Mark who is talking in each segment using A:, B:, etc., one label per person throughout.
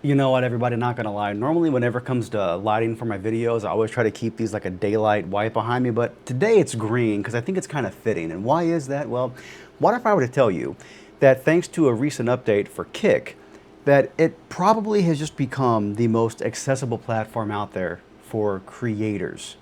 A: You know what, everybody, not gonna lie. Normally, whenever it comes to lighting for my videos, I always try to keep these like a daylight white behind me, but today it's green because I think it's kind of fitting. And why is that? Well, what if I were to tell you that thanks to a recent update for Kick, that it probably has just become the most accessible platform out there for creators.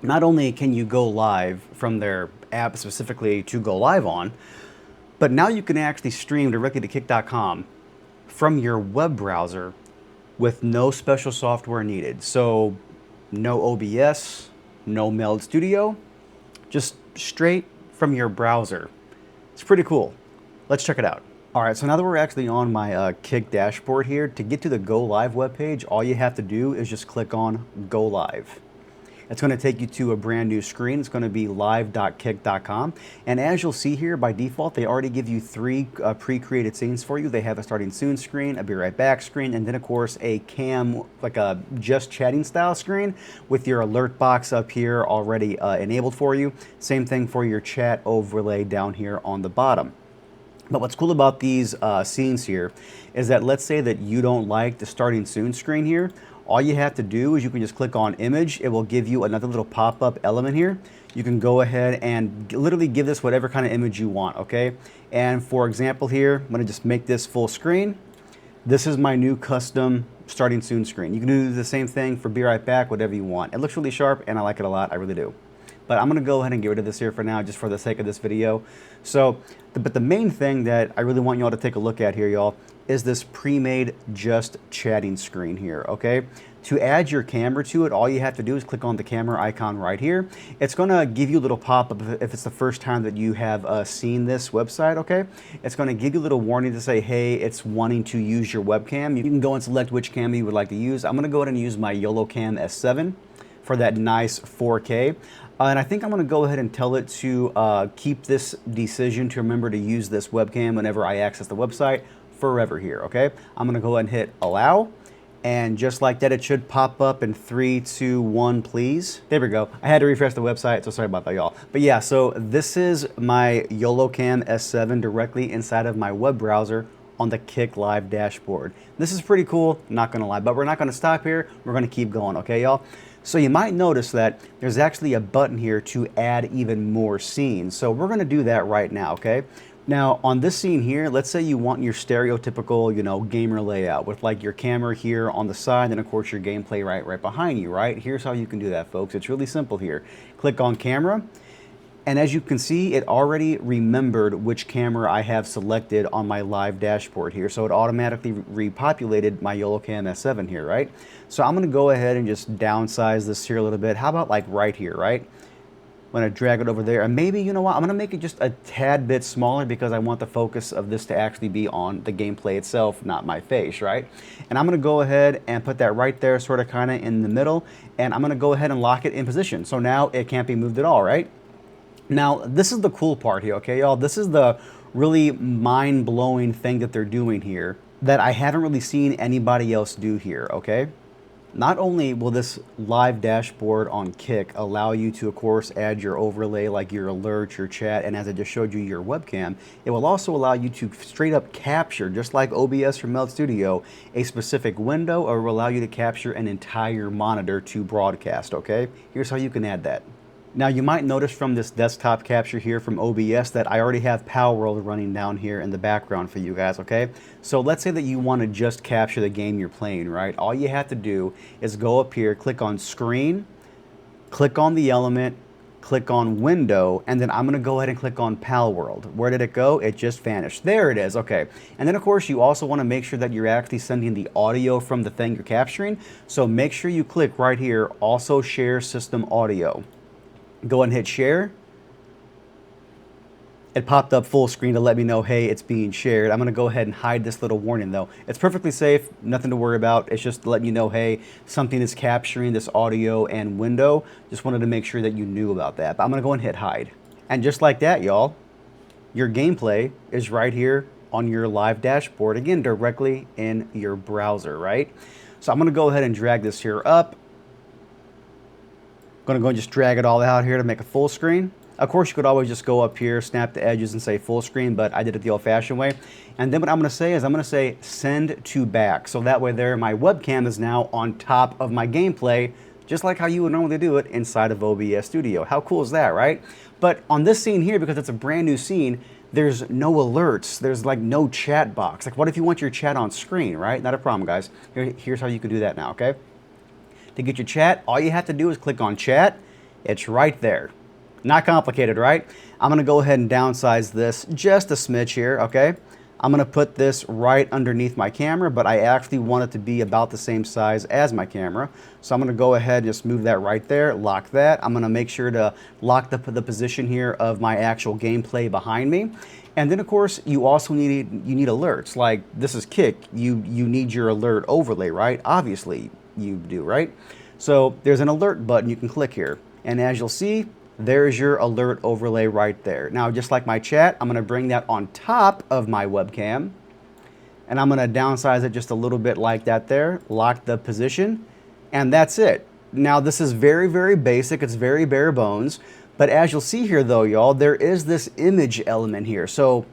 A: Not only can you go live from their app specifically to go live on, but now you can actually stream directly to kick.com from your web browser with no special software needed. So no OBS, no Meld Studio, just straight from your browser. It's pretty cool. Let's check it out. All right, so now that we're actually on my Kick dashboard here, to get to the Go Live webpage, all you have to do is just click on Go Live. It's going to take you to a brand new screen. It's going to be live.kick.com. And as you'll see here, by default, they already give you three pre-created scenes for you. They have a starting soon screen, a be right back screen, and then of course a cam, like a just chatting style screen with your alert box up here already enabled for you. Same thing for your chat overlay down here on the bottom. But what's cool about these scenes here is that let's say that you don't like the starting soon screen here. All you have to do is you can just click on image. It will give you another little pop-up element here. You can go ahead and literally give this whatever kind of image you want, okay? And for example here, I'm gonna just make this full screen. This is my new custom starting soon screen. You can do the same thing for be right back, whatever you want. It looks really sharp and I like it a lot, I really do. But I'm gonna go ahead and get rid of this here for now, just for the sake of this video. So, but the main thing that I really want y'all to take a look at here, y'all, is this pre-made just chatting screen here, okay? To add your camera to it, all you have to do is click on the camera icon right here. It's gonna give you a little pop-up if it's the first time that you have seen this website, okay? It's gonna give you a little warning to say, hey, it's wanting to use your webcam. You can go and select which camera you would like to use. I'm gonna go ahead and use my YOLOCAM S7 for that nice 4K. And I think I'm gonna go ahead and tell it to keep this decision to remember to use this webcam whenever I access the website forever here, okay? I'm gonna go ahead and hit allow. And just like that, it should pop up in 3, 2, 1, please. There we go. I had to refresh the website, so sorry about that, y'all. But yeah, so this is my YOLOCAM S7 directly inside of my web browser on the Kick Live dashboard. This is pretty cool, not gonna lie, but we're not gonna stop here. We're gonna keep going, okay, y'all? So you might notice that there's actually a button here to add even more scenes. So we're gonna do that right now, okay? Now on this scene here, let's say you want your stereotypical, you know, gamer layout with like your camera here on the side and of course your gameplay right behind you, right? Here's how you can do that, folks. It's really simple here. Click on camera. And as you can see, it already remembered which camera I have selected on my live dashboard here. So it automatically repopulated my YOLOCAM S7 here, right? So I'm gonna go ahead and just downsize this here a little bit. How about like right here, right? I'm gonna drag it over there. And maybe, you know what, I'm gonna make it just a tad bit smaller because I want the focus of this to actually be on the gameplay itself, not my face, right? And I'm gonna go ahead and put that right there, sort of kinda in the middle. And I'm gonna go ahead and lock it in position. So now it can't be moved at all, right? Now, this is the cool part here, okay, y'all? This is the really mind-blowing thing that they're doing here that I haven't really seen anybody else do here, okay? Not only will this live dashboard on Kick allow you to, of course, add your overlay like your alerts, your chat, and as I just showed you, your webcam, it will also allow you to straight up capture, just like OBS or Meld Studio, a specific window, or will allow you to capture an entire monitor to broadcast, okay? Here's how you can add that. Now you might notice from this desktop capture here from OBS that I already have Palworld running down here in the background for you guys, okay? So let's say that you want to just capture the game you're playing, right? All you have to do is go up here, click on screen, click on the element, click on window, and then I'm gonna go ahead and click on Palworld. Where did it go? It just vanished. There it is, okay. And then of course you also wanna make sure that you're actually sending the audio from the thing you're capturing. So make sure you click right here, also share system audio. Go ahead and hit share. It popped up full screen to let me know, hey, it's being shared. I'm gonna go ahead and hide this little warning though. It's perfectly safe, nothing to worry about. It's just to let you know, hey, something is capturing this audio and window. Just wanted to make sure that you knew about that. But I'm gonna go and hit hide. And just like that, y'all, your gameplay is right here on your live dashboard, again, directly in your browser, right? So I'm gonna go ahead and drag this here up. Gonna go and just drag it all out here to make a full screen. Of course, you could always just go up here, snap the edges and say full screen, but I did it the old-fashioned way. And then what I'm going to say is I'm going to say send to back. So that way there, my webcam is now on top of my gameplay, just like how you would normally do it inside of OBS Studio. How cool is that, right? But on this scene here, because it's a brand new scene, there's no alerts. There's like no chat box. Like what if you want your chat on screen, right? Not a problem, guys. Here's how you can do that now, okay? To get your chat, all you have to do is click on chat. It's right there. Not complicated, right? I'm gonna go ahead and downsize this just a smidge here, okay? I'm gonna put this right underneath my camera, but I actually want it to be about the same size as my camera. So I'm gonna go ahead and just move that right there, lock that. I'm gonna make sure to lock the position here of my actual gameplay behind me. And then of course, you also need alerts. Like this is Kick, you need your alert overlay, right? Obviously you do, right? So there's an alert button you can click here. And as you'll see, there's your alert overlay right there. Now, just like my chat, I'm gonna bring that on top of my webcam, and I'm gonna downsize it just a little bit like that there, lock the position, and that's it. Now, this is very, very basic. It's very bare bones, but as you'll see here though, y'all, there is this image element here. So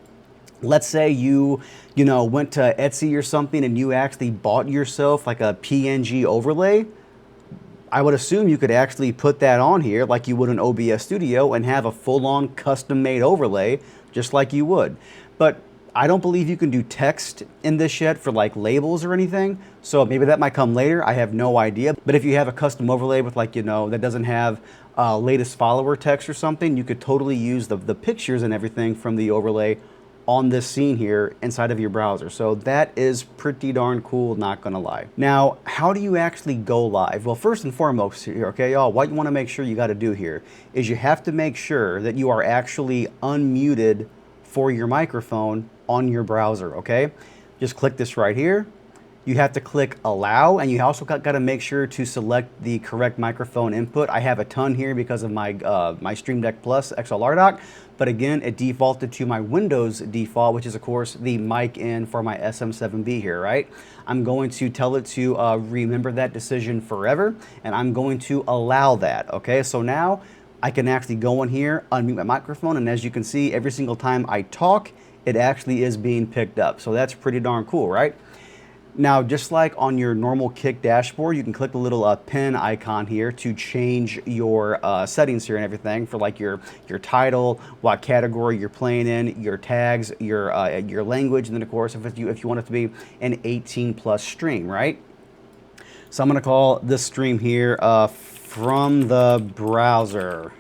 A: let's say you went to Etsy or something and you actually bought yourself like a PNG overlay. I would assume you could actually put that on here like you would in OBS Studio and have a full-on custom-made overlay just like you would. But I don't believe you can do text in this yet for like labels or anything. So maybe that might come later. I have no idea. But if you have a custom overlay with like, that doesn't have latest follower text or something, you could totally use the pictures and everything from the overlay on this scene here inside of your browser. So that is pretty darn cool, not gonna lie. Now, how do you actually go live? Well, first and foremost here, okay, y'all, what you wanna make sure you gotta do here is you have to make sure that you are actually unmuted for your microphone on your browser, okay? Just click this right here. You have to click allow, and you also got to make sure to select the correct microphone input. I have a ton here because of my my Stream Deck Plus XLR dock, but again, it defaulted to my Windows default, which is of course the mic in for my SM7B here, right? I'm going to tell it to remember that decision forever, and I'm going to allow that, okay? So now I can actually go in here, unmute my microphone, and as you can see, every single time I talk, it actually is being picked up. So that's pretty darn cool, right? Now, just like on your normal Kick dashboard, you can click the little pen icon here to change your settings here and everything for like your title, what category you're playing in, your tags, your language, and then of course if you want it to be an 18+ stream, right? So I'm gonna call this stream here from the browser.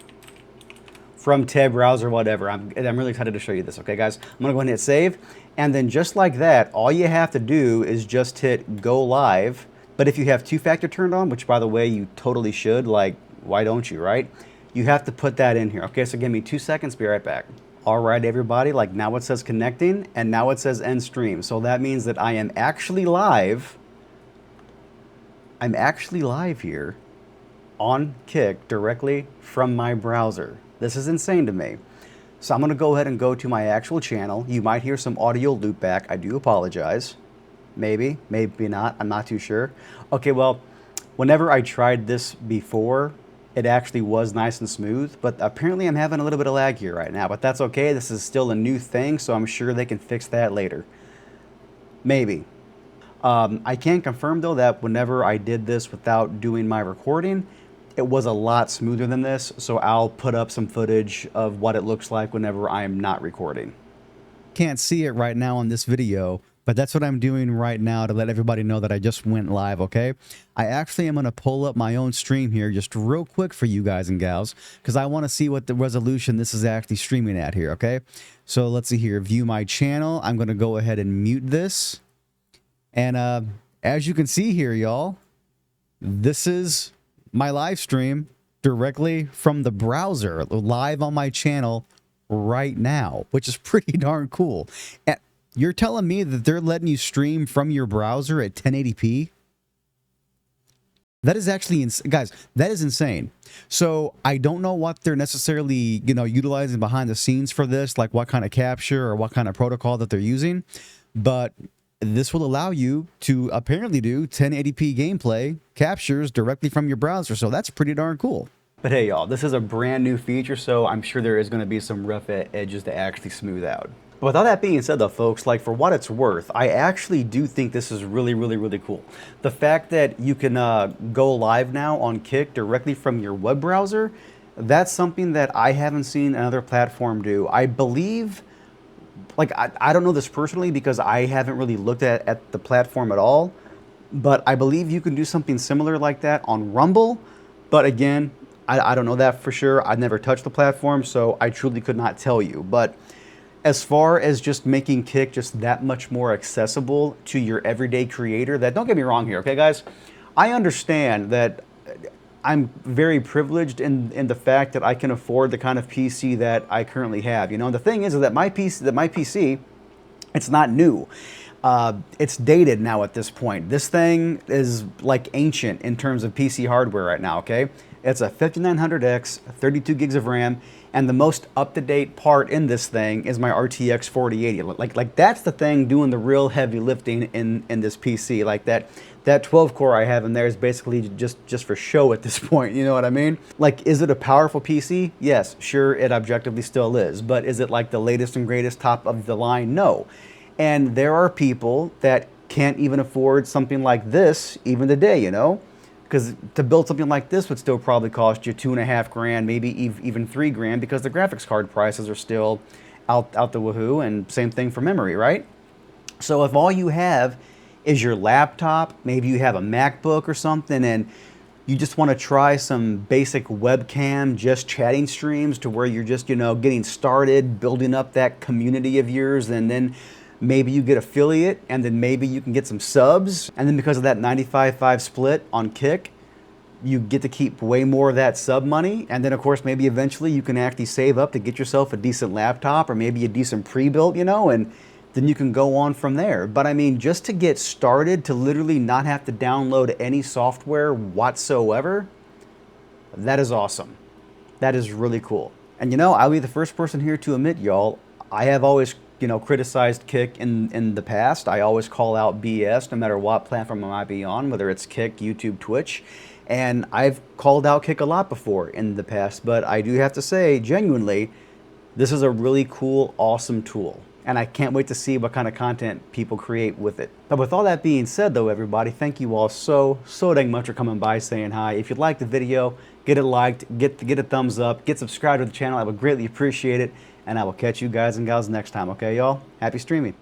A: From Ted browser, whatever. I'm really excited to show you this, okay, guys? I'm gonna go ahead and hit save, and then just like that, all you have to do is just hit go live. But if you have two-factor turned on, which by the way, you totally should, like, why don't you, right? You have to put that in here. Okay, so give me 2 seconds, be right back. All right, everybody, like now it says connecting, and now it says end stream. So that means that I am actually live. I'm actually live here on Kick directly from my browser. This is insane to me. So I'm gonna go ahead and go to my actual channel. You might hear some audio loopback. I do apologize. Maybe, maybe not, I'm not too sure. Okay, well, whenever I tried this before, it actually was nice and smooth, but apparently I'm having a little bit of lag here right now, but that's okay. This is still a new thing, so I'm sure they can fix that later. Maybe. I can confirm though that whenever I did this without doing my recording, it was a lot smoother than this, so I'll put up some footage of what it looks like whenever I'm not recording. Can't see it right now on this video, but that's what I'm doing right now to let everybody know that I just went live, okay? I actually am going to pull up my own stream here just real quick for you guys and gals, because I want to see what the resolution this is actually streaming at here, okay? So let's see here, view my channel. I'm going to go ahead and mute this. And as you can see here, y'all, this is my live stream directly from the browser, live on my channel right now, which is pretty darn cool. And you're telling me that they're letting you stream from your browser at 1080p? That is actually, guys, that is insane. So I don't know what they're necessarily, utilizing behind the scenes for this, like what kind of capture or what kind of protocol that they're using, but this will allow you to apparently do 1080p gameplay captures directly from your browser. So that's pretty darn cool. But hey, y'all, this is a brand new feature, so I'm sure there is going to be some rough edges to actually smooth out. But with all that being said, though, folks, like for what it's worth, I actually do think this is really, really, really cool. The fact that you can go live now on Kick directly from your web browser, that's something that I haven't seen another platform do. I believe, like, I don't know this personally because I haven't really looked at the platform at all, but I believe you can do something similar like that on Rumble. But again, I don't know that for sure. I've never touched the platform, so I truly could not tell you. But as far as just making Kick just that much more accessible to your everyday creator, that, don't get me wrong here, okay, guys? I understand that I'm very privileged in the fact that I can afford the kind of PC that I currently have. You know, and the thing is that my PC, it's not new. It's dated now at this point. This thing is like ancient in terms of PC hardware right now, okay? It's a 5900X, 32 gigs of RAM, and the most up-to-date part in this thing is my RTX 4080. Like that's the thing doing the real heavy lifting in this PC. Like that 12 core I have in there is basically just for show at this point, you know what I mean? Like, is it a powerful PC? Yes, sure, it objectively still is, but is it like the latest and greatest top of the line? No. And there are people that can't even afford something like this even today, you know? Because to build something like this would still probably cost you $2.5 grand, maybe even $3 grand, because the graphics card prices are still out the woohoo, and same thing for memory, right? So if all you have is your laptop, maybe you have a MacBook or something, and you just want to try some basic webcam, just chatting streams to where you're just, you know, getting started, building up that community of yours, and then maybe you get affiliate, and then maybe you can get some subs, and then because of that 95-5 split on Kick, you get to keep way more of that sub money, and then of course maybe eventually you can actually save up to get yourself a decent laptop or maybe a decent pre-built, you know, and then you can go on from there. But I mean, just to get started, to literally not have to download any software whatsoever, that is awesome. That is really cool. And you know, I'll be the first person here to admit, y'all, I have always, you know, criticized Kick in the past. I always call out BS no matter what platform I might be on, whether it's Kick, YouTube, Twitch. And I've called out Kick a lot before in the past, but I do have to say, genuinely, this is a really cool, awesome tool. And I can't wait to see what kind of content people create with it. But with all that being said, though, everybody, thank you all so dang much for coming by, saying hi. If you liked the video, get it liked, get a thumbs up, get subscribed to the channel. I would greatly appreciate it. And I will catch you guys and gals next time, okay, y'all? Happy streaming.